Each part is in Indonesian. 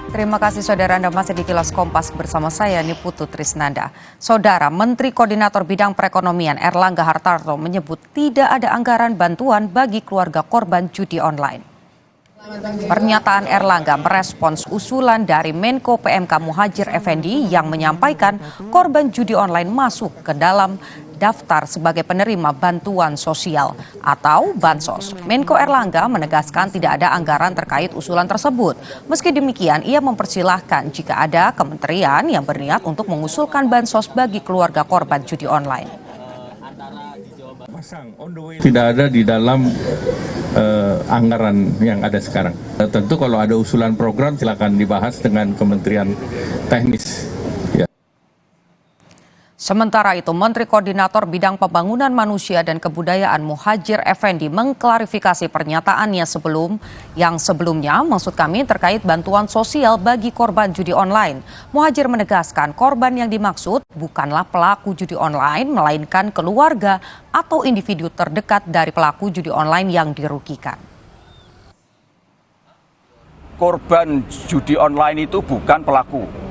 Terima kasih saudara, Anda masih di Kilas Kompas bersama saya Niputu Trisnanda. Saudara, Menteri Koordinator Bidang Perekonomian Erlangga Hartarto menyebut tidak ada anggaran bantuan bagi keluarga korban judi online. Pernyataan Erlangga merespons usulan dari Menko PMK Muhadjir Effendi yang menyampaikan korban judi online masuk ke dalam daftar sebagai penerima bantuan sosial atau bansos. Menko Erlangga menegaskan tidak ada anggaran terkait usulan tersebut. Meski demikian, ia mempersilahkan jika ada kementerian yang berniat untuk mengusulkan bansos bagi keluarga korban judi online. Tidak ada di dalam anggaran yang ada sekarang. Tentu kalau ada usulan program silakan dibahas dengan Kementerian Teknis. Sementara itu, Menteri Koordinator Bidang Pembangunan Manusia dan Kebudayaan Muhadjir Effendi mengklarifikasi pernyataannya sebelumnya, maksud kami terkait bantuan sosial bagi korban judi online. Muhadjir menegaskan korban yang dimaksud bukanlah pelaku judi online, melainkan keluarga atau individu terdekat dari pelaku judi online yang dirugikan. Korban judi online itu bukan pelaku.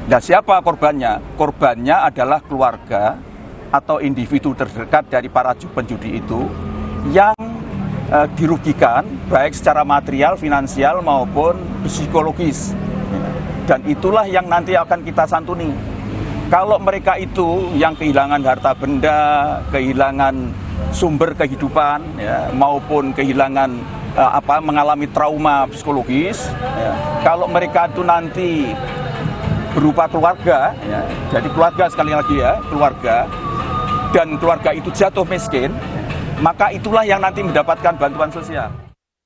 Nah, siapa korbannya? Korbannya adalah keluarga atau individu terdekat dari para penjudi itu yang dirugikan baik secara material, finansial maupun psikologis. Dan itulah yang nanti akan kita santuni. Kalau mereka itu yang kehilangan harta benda, kehilangan sumber kehidupan, ya, maupun kehilangan mengalami trauma psikologis, ya, kalau mereka itu nanti berupa keluarga, ya, jadi keluarga sekali lagi ya, keluarga, dan keluarga itu jatuh miskin, maka itulah yang nanti mendapatkan bantuan sosial.